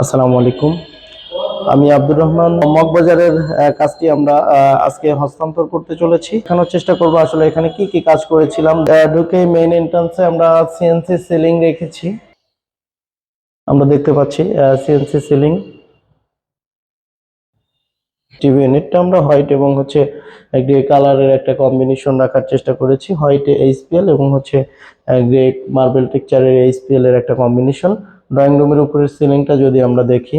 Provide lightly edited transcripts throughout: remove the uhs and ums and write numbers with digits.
আসসালামু আলাইকুম। আমি আব্দুর রহমান। মগবাজারের কাজটি আমরা আজকে হস্তান্তর করতে চলেছি। দেখানোর চেষ্টা করব আসলে এখানে কি কি কাজ করেছিলাম। ঢুকে মেইন এন্ট্রান্সে আমরা সিএনসি সিলিং রেখেছি। আমরা দেখতে পাচ্ছি সিএনসি সিলিং। টিভি ইউনিটটা আমরা হোয়াইট এবং গ্রে কালারের একটা কম্বিনেশন রাখার চেষ্টা করেছি। হোয়াইটে এইচপিএল এবং গ্রে মার্বেল টেক্সচারের এইচপিএল এর একটা কম্বিনেশন। ড্রয়িং রুমের উপরের সিলিংটা যদি আমরা দেখি,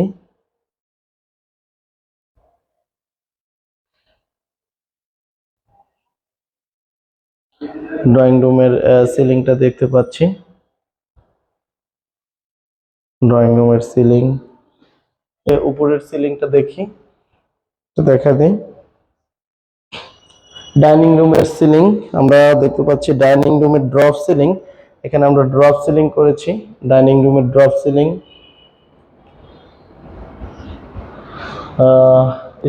ড্রয়িং রুমের সিলিংটা দেখতে পাচ্ছি। ড্রয়িং রুমের সিলিং, উপরের সিলিংটা দেখি, দেখা দিই। ডাইনিং রুমের সিলিং আমরা দেখতে পাচ্ছি। ডাইনিং রুমের ড্রপ সিলিং, এখানে আমরা ড্রপ সিলিং করেছি। ডাইনিং রুমের ড্রপ সিলিং,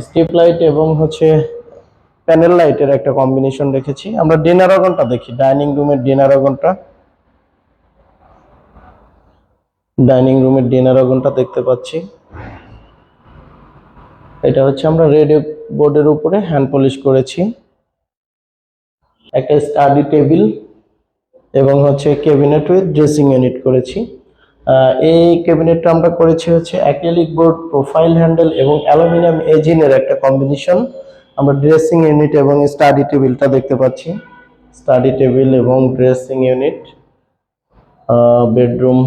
স্ট্রিপ লাইট এবং প্যানেল লাইটের একটা কম্বিনেশন রেখেছি। আমরা ডিনার ওভেনটা দেখি। ডাইনিং রুমের ডিনার ওভেনটা, ডাইনিং রুমের ডিনার ওভেনটা দেখতে পাচ্ছি। এটা আমরা রেড বোর্ডের উপরে হ্যান্ড পলিশ করেছি। একটা স্টাডি টেবিল এবং ক্যাবিনেট উইথ ড্রেসিং ইউনিট করেছি। এই ক্যাবিনেটটা আমরা করেছি অ্যাক্রিলিক বোর্ড, প্রোফাইল হ্যান্ডেল এবং অ্যালুমিনিয়াম এজিনের একটা কম্বিনেশন। আমরা ড্রেসিং ইউনিট এবং স্টাডি টেবিলটা দেখতে পাচ্ছি। স্টাডি টেবিল এবং dressing unit, bedroom,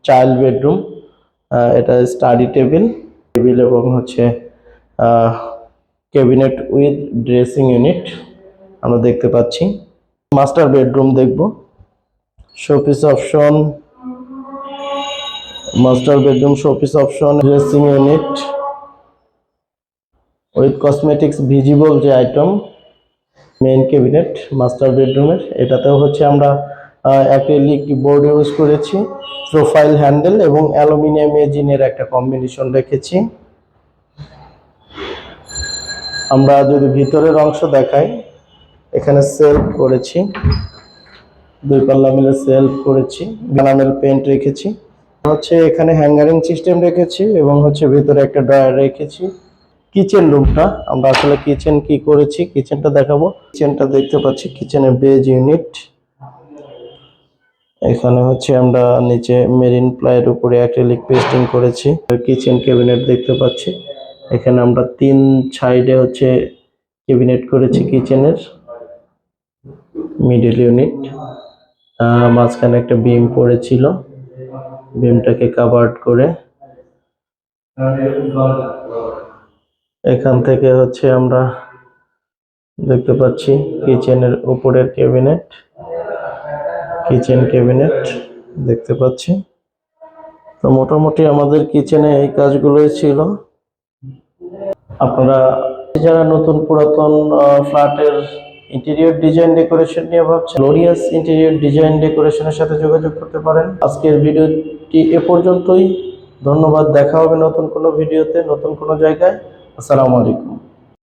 child bedroom. এটা স্টাডি টেবিল এবং ক্যাবিনেট উইথ ড্রেসিং ইউনিট আমরা দেখতে পাচ্ছি। মাস্টার বেডরুম দেখব। Showpiece option, master bedroom showpiece option, dressing unit with cosmetics visible যে আইটেম। মেইন ক্যাবিনেট মাস্টার বেডরুমের, এটাতেও আমরা অ্যাক্রিলিক বোর্ড ইউজ করেছি। প্রোফাইল হ্যান্ডেল এবং অ্যালুমিনিয়াম এজিনের একটা কম্বিনেশন রেখেছি। আমরা যদি ভিতরের অংশ দেখাই, এখানে সেলফ করেছি, দুই পাল্লা মিলে সেলফ করেছি, এনামেল পেইন্ট রেখেছি। এখানে হ্যাঙ্গারিং সিস্টেম রেখেছি এবং ভিতরে একটা ড্রয়ার রেখেছি। কিচেন রুমটা আমরা আসলে কিচেন কি করেছি, কিচেনটা দেখাবো। কিচেনটা দেখতে পাচ্ছি, কিচেনের বেজ ইউনিট। এখানে আমরা নিচে মেরিন প্লাইয়ের উপরে অ্যাক্রিলিক পেস্টিং করেছি। কিচেন ক্যাবিনেট দেখতে পাচ্ছি। এখানে আমরা 3 সাইডে ক্যাবিনেট করেছি কিচেনের। মিডল ইউনিট, মাঝখানে একটা বিম পড়েছিল, বিমটাকে কাভার করে এখান থেকে আমরা দেখতে পাচ্ছি কিচেনের উপরের ক্যাবিনেট, কিচেন ক্যাবিনেট দেখতে পাচ্ছি। তো মোটামুটি আমাদের কিচেনে এই কাজগুলোই ছিল। আপনারা যারা নতুন পুরাতন ফ্ল্যাটের ইন্টেরিয়র ডিজাইন ডেকোরেশন নিয়ে ভাবছেন, গ্লোরিয়াস ইন্টেরিয়র ডিজাইন ডেকোরেশনের সাথে যোগাযোগ করতে পারেন। আজকের ভিডিওটি এ পর্যন্তই। ধন্যবাদ। দেখা হবে নতুন কোনো ভিডিওতে, নতুন কোনো জায়গায়। আসসালামু আলাইকুম।